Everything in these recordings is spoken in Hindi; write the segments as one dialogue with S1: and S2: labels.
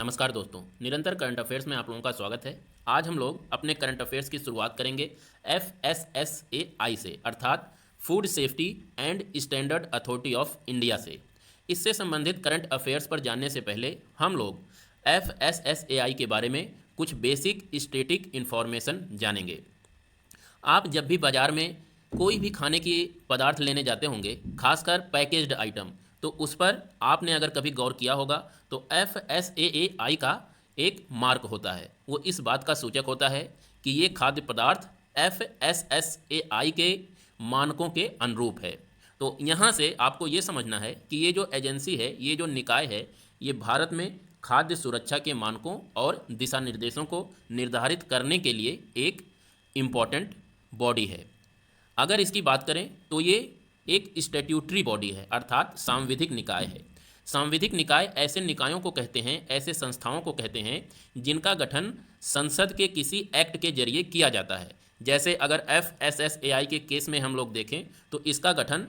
S1: नमस्कार दोस्तों, निरंतर करंट अफेयर्स में आप लोगों का स्वागत है। आज हम लोग अपने करंट अफेयर्स की शुरुआत करेंगे FSSAI से, अर्थात food safety and standard authority of India से। इससे संबंधित करंट अफेयर्स पर जानने से पहले हम लोग FSSAI के बारे में कुछ बेसिक स्टैटिक इन्फॉर्मेशन जानेंगे। आप जब भी बाज़ार में कोई भी खाने की पदार्थ लेने जाते होंगे, खासकर पैकेज्ड आइटम, तो उस पर आपने अगर कभी गौर किया होगा तो FSAAI का एक मार्क होता है। वो इस बात का सूचक होता है कि ये खाद्य पदार्थ FSSAI के मानकों के अनुरूप है। तो यहाँ से आपको ये समझना है कि ये जो एजेंसी है, ये जो निकाय है, ये भारत में खाद्य सुरक्षा के मानकों और दिशा निर्देशों को निर्धारित करने के लिए एक इम्पॉर्टेंट बॉडी है। अगर इसकी बात करें तो ये एक स्टैट्यूटरी बॉडी है, अर्थात सांविधिक निकाय है। सांविधिक निकाय ऐसे निकायों को कहते हैं, ऐसे संस्थाओं को कहते हैं जिनका गठन संसद के किसी एक्ट के जरिए किया जाता है। जैसे अगर FSSAI के केस में हम लोग देखें तो इसका गठन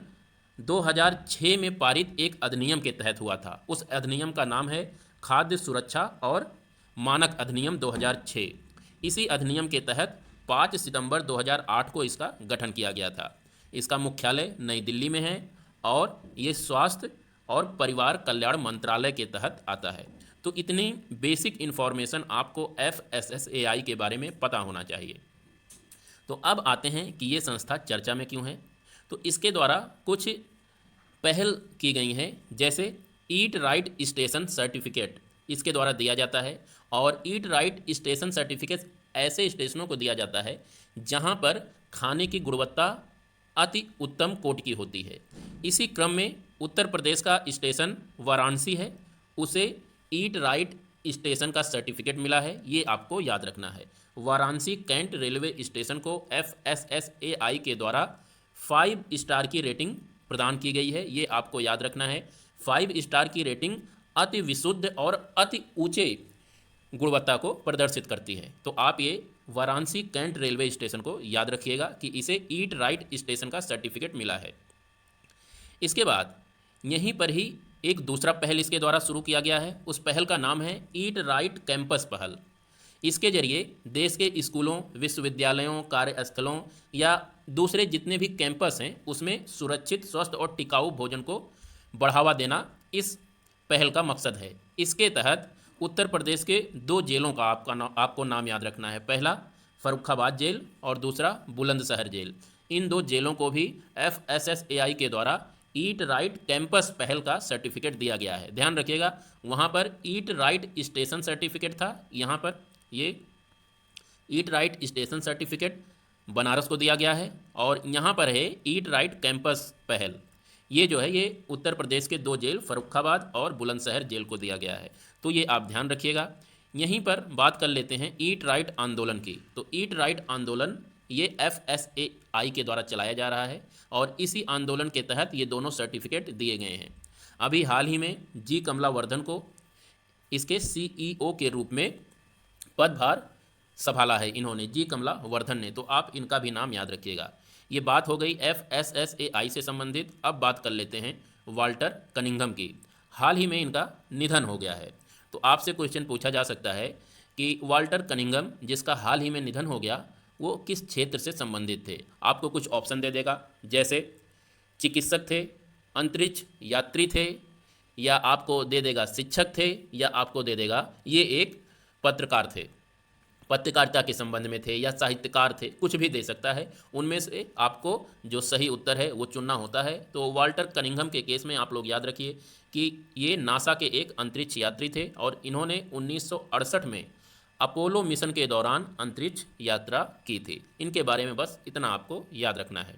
S1: 2006 में पारित एक अधिनियम के तहत हुआ था। उस अधिनियम का नाम है खाद्य सुरक्षा और मानक अधिनियम 2006। इसी अधिनियम के तहत 5 सितंबर 2008 को इसका गठन किया गया था। इसका मुख्यालय नई दिल्ली में है और ये स्वास्थ्य और परिवार कल्याण मंत्रालय के तहत आता है। तो इतनी बेसिक इन्फॉर्मेशन आपको FSSAI के बारे में पता होना चाहिए। तो अब आते हैं कि ये संस्था चर्चा में क्यों है। तो इसके द्वारा कुछ पहल की गई हैं, जैसे ईट राइट स्टेशन सर्टिफिकेट इसके द्वारा दिया जाता है। और ईट राइट स्टेशन सर्टिफिकेट ऐसे स्टेशनों को दिया जाता है जहां पर खाने की गुणवत्ता अति उत्तम कोटि की होती है। इसी क्रम में उत्तर प्रदेश का स्टेशन वाराणसी है, उसे ईट राइट स्टेशन का सर्टिफिकेट मिला है। ये आपको याद रखना है। वाराणसी कैंट रेलवे स्टेशन को FSSAI के द्वारा 5 स्टार की रेटिंग प्रदान की गई है। ये आपको याद रखना है। 5 स्टार की रेटिंग अति विशुद्ध और अति ऊंचे गुणवत्ता को प्रदर्शित करती है। तो आप ये वाराणसी कैंट रेलवे स्टेशन को याद रखिएगा कि इसे ईट राइट स्टेशन का सर्टिफिकेट मिला है। इसके बाद यहीं पर ही एक दूसरा पहल इसके द्वारा शुरू किया गया है। उस पहल का नाम है ईट राइट कैंपस पहल। इसके जरिए देश के स्कूलों, विश्वविद्यालयों, कार्यस्थलों या दूसरे जितने भी कैंपस हैं उसमें सुरक्षित, स्वस्थ और टिकाऊ भोजन को बढ़ावा देना इस पहल का मकसद है। इसके तहत उत्तर प्रदेश के 2 जेलों का आपको नाम याद रखना है। पहला फर्रुखाबाद जेल और दूसरा बुलंदशहर जेल। इन 2 जेलों को भी FSSAI के द्वारा ईट राइट कैंपस पहल का सर्टिफिकेट दिया गया है। ध्यान रखिएगा, वहाँ पर ईट राइट स्टेशन सर्टिफिकेट था, यहाँ पर ये eat right station certificate Banaras को दिया गया है और यहाँ पर है ईट राइट कैंपस पहल। ये जो है ये उत्तर प्रदेश के 2 जेल फर्रुखाबाद और बुलंदशहर जेल को दिया गया है। तो ये आप ध्यान रखिएगा। यहीं पर बात कर लेते हैं ईट राइट आंदोलन की। तो ईट राइट आंदोलन ये FSSAI के द्वारा चलाया जा रहा है और इसी आंदोलन के तहत ये दोनों सर्टिफिकेट दिए गए हैं। अभी हाल ही में जी कमलावर्धन को इसके CEO के रूप में पदभार संभाला है इन्होंने, जी कमलावर्धन ने। तो आप इनका भी नाम याद रखिएगा। ये बात हो गई FSSAI से संबंधित। अब बात कर लेते हैं वाल्टर कनिंघम की। हाल ही में इनका निधन हो गया है। तो आपसे क्वेश्चन पूछा जा सकता है कि वाल्टर कनिंघम जिसका हाल ही में निधन हो गया, वो किस क्षेत्र से संबंधित थे। आपको कुछ ऑप्शन दे देगा, जैसे चिकित्सक थे, अंतरिक्ष यात्री थे, या आपको दे देगा शिक्षक थे, या आपको दे देगा ये एक पत्रकार थे, पत्रकारिता के संबंध में थे, या साहित्यकार थे, कुछ भी दे सकता है। उनमें से आपको जो सही उत्तर है वो चुनना होता है। तो वाल्टर कनिंघम के केस में आप लोग याद रखिए कि ये नासा के एक अंतरिक्ष यात्री थे और इन्होंने 1968 में अपोलो मिशन के दौरान अंतरिक्ष यात्रा की थी। इनके बारे में बस इतना आपको याद रखना है।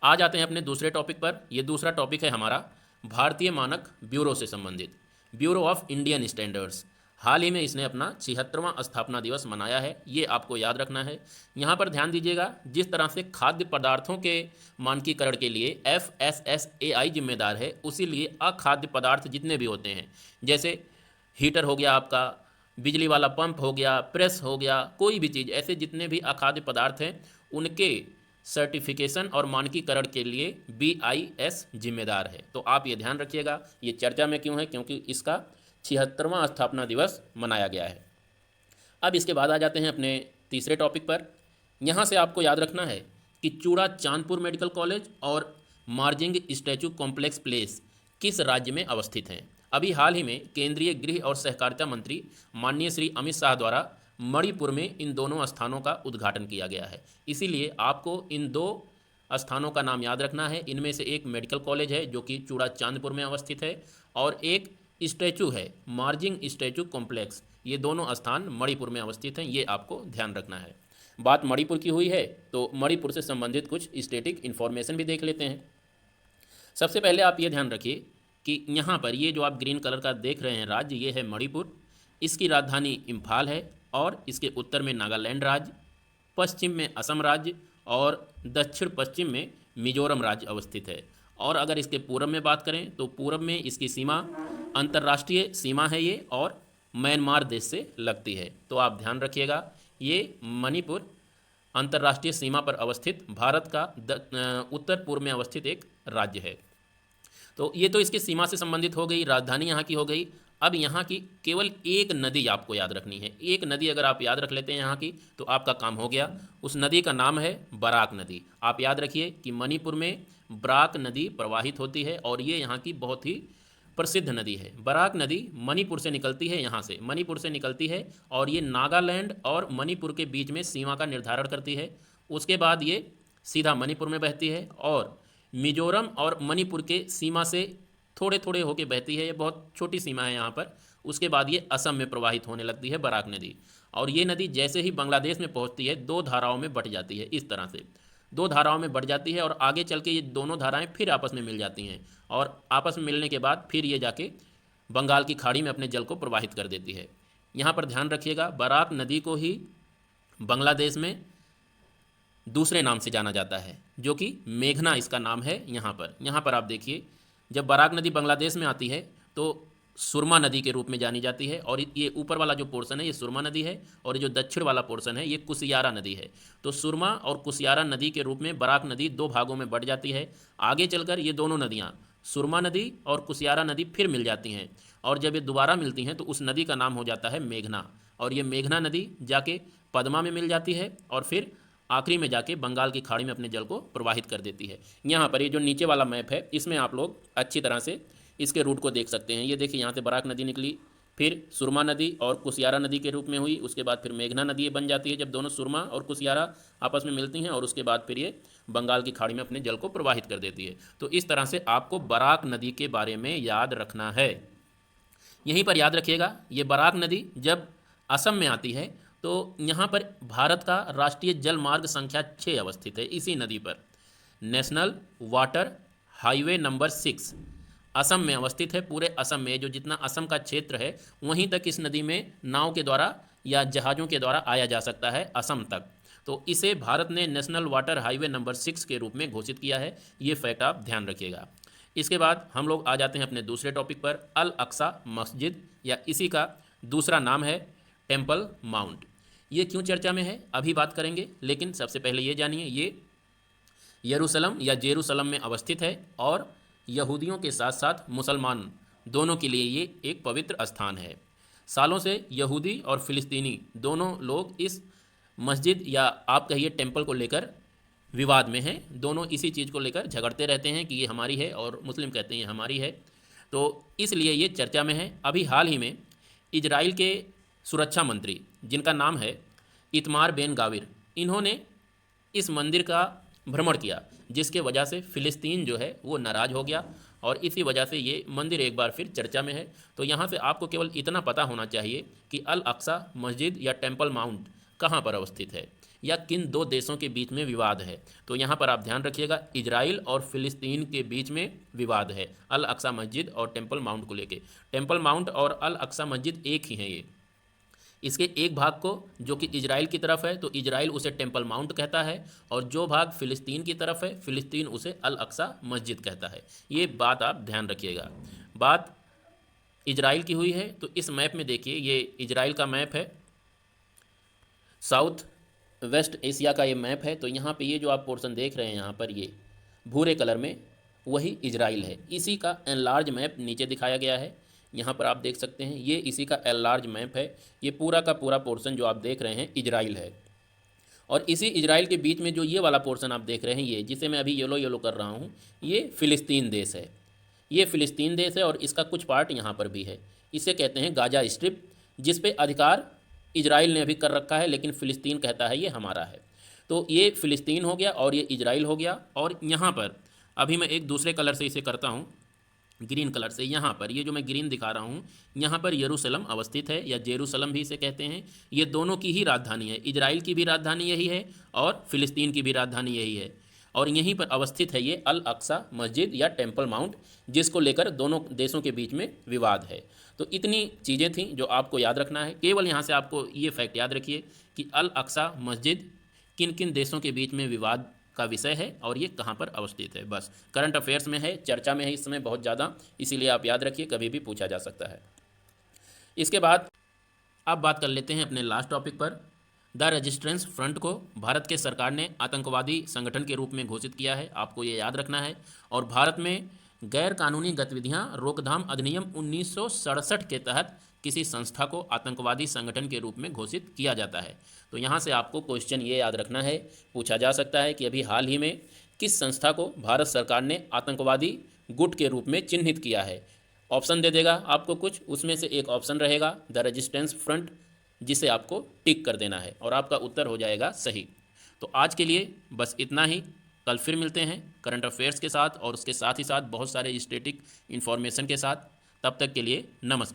S1: आ जाते हैं अपने दूसरे टॉपिक पर। ये दूसरा टॉपिक है हमारा भारतीय मानक ब्यूरो से संबंधित, ब्यूरो ऑफ इंडियन स्टैंडर्ड्स। हाल ही में इसने अपना 76वां स्थापना दिवस मनाया है, ये आपको याद रखना है। यहाँ पर ध्यान दीजिएगा, जिस तरह से खाद्य पदार्थों के मानकीकरण के लिए FSSAI जिम्मेदार है, उसी लिए अखाद्य पदार्थ जितने भी होते हैं, जैसे हीटर हो गया, आपका बिजली वाला पंप हो गया, प्रेस हो गया, कोई भी चीज़, ऐसे जितने भी अखाद्य पदार्थ हैं उनके सर्टिफिकेशन और मानकीकरण के लिए BIS जिम्मेदार है। तो आप ये ध्यान रखिएगा। ये चर्चा में क्यों है, क्योंकि इसका 76वां स्थापना दिवस मनाया गया है। अब इसके बाद आ जाते हैं अपने तीसरे टॉपिक पर। यहाँ से आपको याद रखना है कि चूड़ा चांदपुर मेडिकल कॉलेज और मार्जिंग स्टैचू कॉम्प्लेक्स प्लेस किस राज्य में अवस्थित हैं। अभी हाल ही में केंद्रीय गृह और सहकारिता मंत्री माननीय श्री अमित शाह द्वारा मणिपुर में इन दोनों स्थानों का उद्घाटन किया गया है। इसीलिए आपको इन दो स्थानों का नाम याद रखना है। इनमें से एक मेडिकल कॉलेज है जो कि चूड़ा चांदपुर में अवस्थित है, और एक स्टैचू है मार्जिंग स्टैचू कॉम्प्लेक्स। ये दोनों स्थान मणिपुर में अवस्थित हैं, ये आपको ध्यान रखना है। बात मणिपुर की हुई है तो मणिपुर से संबंधित कुछ स्टैटिक इन्फॉर्मेशन भी देख लेते हैं। सबसे पहले आप ये ध्यान रखिए कि यहाँ पर ये जो आप ग्रीन कलर का देख रहे हैं राज्य, ये है मणिपुर। इसकी राजधानी इम्फाल है और इसके उत्तर में नागालैंड राज्य, पश्चिम में असम राज्य और दक्षिण पश्चिम में मिजोरम राज्य अवस्थित है। और अगर इसके पूर्व में बात करें तो पूर्व में इसकी सीमा अंतर्राष्ट्रीय सीमा है ये, और म्यांमार देश से लगती है। तो आप ध्यान रखिएगा, ये मणिपुर अंतर्राष्ट्रीय सीमा पर अवस्थित भारत का उत्तर पूर्व में अवस्थित एक राज्य है। तो ये तो इसकी सीमा से संबंधित हो गई, राजधानी यहाँ की हो गई। अब यहाँ की केवल एक नदी आपको याद रखनी है। एक नदी अगर आप याद रख लेते हैं यहाँ की तो आपका काम हो गया। उस नदी का नाम है बराक नदी। आप याद रखिए कि मणिपुर में बराक नदी प्रवाहित होती है और ये यहाँ की बहुत ही प्रसिद्ध नदी है। बराक नदी मणिपुर से निकलती है, यहाँ से मणिपुर से निकलती है और ये नागालैंड और मणिपुर के बीच में सीमा का निर्धारण करती है। उसके बाद ये सीधा मणिपुर में बहती है और मिजोरम और मणिपुर के सीमा से थोड़े थोड़े होके बहती है। ये बहुत छोटी सीमा है यहाँ पर। उसके बाद ये असम में प्रवाहित होने लगती है बराक नदी, और ये नदी जैसे ही बांग्लादेश में पहुँचती है दो धाराओं में बट जाती है। इस तरह से दो धाराओं में बढ़ जाती है और आगे चल के ये दोनों धाराएं फिर आपस में मिल जाती हैं, और आपस में मिलने के बाद फिर ये जाके बंगाल की खाड़ी में अपने जल को प्रवाहित कर देती है। यहाँ पर ध्यान रखिएगा, बराक नदी को ही बांग्लादेश में दूसरे नाम से जाना जाता है जो कि मेघना इसका नाम है। यहाँ पर आप देखिए, जब बराक नदी बांग्लादेश में आती है तो सुरमा नदी के रूप में जानी जाती है, और ये ऊपर वाला जो पोर्शन है ये सुरमा नदी है, और ये जो दक्षिण वाला पोर्शन है ये कुसियारा नदी है। तो सुरमा और कुसियारा नदी के रूप में बराक नदी दो भागों में बढ़ जाती है। आगे चलकर ये दोनों नदियाँ सुरमा नदी और कुसियारा नदी फिर मिल जाती हैं, और जब ये दोबारा मिलती हैं तो उस नदी का नाम हो जाता है मेघना, और ये मेघना नदी जाके पद्मा में मिल जाती है और फिर आखिरी में जाके बंगाल की खाड़ी में अपने जल को प्रवाहित कर देती है। यहाँ पर ये जो नीचे वाला मैप है इसमें आप लोग अच्छी तरह से इसके रूट को देख सकते हैं। ये देखिए, यहाँ से बराक नदी निकली, फिर सुरमा नदी और कुसियारा नदी के रूप में हुई, उसके बाद फिर मेघना नदी बन जाती है जब दोनों सुरमा और कुसियारा आपस में मिलती हैं, और उसके बाद फिर ये बंगाल की खाड़ी में अपने जल को प्रवाहित कर देती है। तो इस तरह से आपको बराक नदी के बारे में याद रखना है। यहीं पर याद रखिएगा, ये बराक नदी जब असम में आती है तो यहाँ पर भारत का राष्ट्रीय जल मार्ग संख्या 6 अवस्थित है। इसी नदी पर national water highway number 6 Assam में अवस्थित है। पूरे असम में जो जितना असम का क्षेत्र है वहीं तक इस नदी में नाव के द्वारा या जहाज़ों के द्वारा आया जा सकता है असम तक। तो इसे भारत ने नेशनल वाटर हाईवे नंबर 6 के रूप में घोषित किया है। ये फैक्ट आप ध्यान रखिएगा। इसके बाद हम लोग आ जाते हैं अपने दूसरे टॉपिक पर, अल अक्सा मस्जिद, या इसी का दूसरा नाम है टेम्पल माउंट। ये क्यों चर्चा में है अभी बात करेंगे, लेकिन सबसे पहले ये जानिए, ये यरूशलेम या जेरूशलम में अवस्थित है और यहूदियों के साथ साथ मुसलमान दोनों के लिए ये एक पवित्र स्थान है। सालों से यहूदी और फिलिस्तीनी दोनों लोग इस मस्जिद या आप कहिए टेम्पल को लेकर विवाद में हैं। दोनों इसी चीज़ को लेकर झगड़ते रहते हैं कि ये हमारी है, और मुस्लिम कहते हैं ये हमारी है। तो इसलिए ये चर्चा में है। अभी हाल ही में इजराइल के सुरक्षा मंत्री, जिनका नाम है इतमार बेन गाविर, इन्होंने इस मंदिर का भ्रमण किया, जिसके वजह से फ़िलिस्तीन जो है वो नाराज़ हो गया, और इसी वजह से ये मंदिर एक बार फिर चर्चा में है। तो यहाँ से आपको केवल इतना पता होना चाहिए कि अल अक्सा मस्जिद या टेम्पल माउंट कहाँ पर अवस्थित है या किन दो देशों के बीच में विवाद है। तो यहाँ पर आप ध्यान रखिएगा, इजराइल और फिलिस्तीन के बीच में विवाद है अल अक्सा मस्जिद और टेम्पल माउंट को लेके। टेम्पल माउंट और अल अक्सा मस्जिद एक ही हैं। ये इसके एक भाग को जो कि इजराइल की तरफ है तो इजराइल उसे टेम्पल माउंट कहता है, और जो भाग फ़िलिस्तीन की तरफ है फ़िलिस्तीन उसे अल अक्सा मस्जिद कहता है। ये बात आप ध्यान रखिएगा। बात इजराइल की हुई है तो इस मैप में देखिए, ये इजराइल का मैप है, साउथ वेस्ट एशिया का ये मैप है। तो यहाँ पे ये जो आप पोर्शन देख रहे हैं यहाँ पर ये भूरे कलर में, वही इजराइल है। इसी का एनलार्ज मैप नीचे दिखाया गया है। यहाँ पर आप देख सकते हैं, ये इसी का एल लार्ज मैप है। ये पूरा का पूरा पोर्शन जो आप देख रहे हैं इजराइल है, और इसी इजराइल के बीच में जो ये वाला पोर्शन आप देख रहे हैं, ये जिसे मैं अभी येलो येलो कर रहा हूँ, ये फ़िलिस्तीन देश है। ये फ़िलिस्तीन देश है और इसका कुछ पार्ट यहाँ पर भी है। इसे कहते हैं गाजा स्ट्रिप, जिस पे अधिकार इजराइल ने अभी कर रखा है, लेकिन फ़िलिस्तीन कहता है ये हमारा है। तो ये फ़िलिस्तीन हो गया और ये इजराइल हो गया। और यहाँ पर अभी मैं एक दूसरे कलर से इसे करता हूँ, ग्रीन कलर से। यहाँ पर ये जो मैं ग्रीन दिखा रहा हूँ, यहाँ पर यरूशलेम अवस्थित है, या जेरूशलम भी इसे कहते हैं। ये दोनों की ही राजधानी है, इजराइल की भी राजधानी यही है और फ़िलिस्तीन की भी राजधानी यही है। और यहीं पर अवस्थित है ये अल अक्सा मस्जिद या टेम्पल माउंट, जिसको लेकर दोनों देशों के बीच में विवाद है। तो इतनी चीज़ें थीं जो आपको याद रखना है। केवल यहाँ से आपको ये फैक्ट याद रखिए कि अल अक्सा मस्जिद किन किन देशों के बीच में विवाद का विषय है और ये कहाँ पर अवस्थित है। बस करंट अफेयर्स में है, चर्चा में है इस समय बहुत ज़्यादा, इसीलिए आप याद रखिए, कभी भी पूछा जा सकता है। इसके बाद अब बात कर लेते हैं अपने लास्ट टॉपिक पर। द रेजिस्टेंस फ्रंट को भारत के सरकार ने आतंकवादी संगठन के रूप में घोषित किया है, आपको ये याद रखना है। और भारत में गैर कानूनी गतिविधियां रोकथाम अधिनियम 1967 के तहत किसी संस्था को आतंकवादी संगठन के रूप में घोषित किया जाता है। तो यहाँ से आपको क्वेश्चन ये याद रखना है, पूछा जा सकता है कि अभी हाल ही में किस संस्था को भारत सरकार ने आतंकवादी गुट के रूप में चिन्हित किया है। ऑप्शन दे देगा आपको कुछ, उसमें से एक ऑप्शन रहेगा द रेजिस्टेंस फ्रंट, जिसे आपको टिक कर देना है और आपका उत्तर हो जाएगा सही। तो आज के लिए बस इतना ही। कल फिर मिलते हैं करंट अफेयर्स के साथ और उसके साथ ही साथ बहुत सारे स्टैटिक इन्फॉर्मेशन के साथ। तब तक के लिए नमस्कार।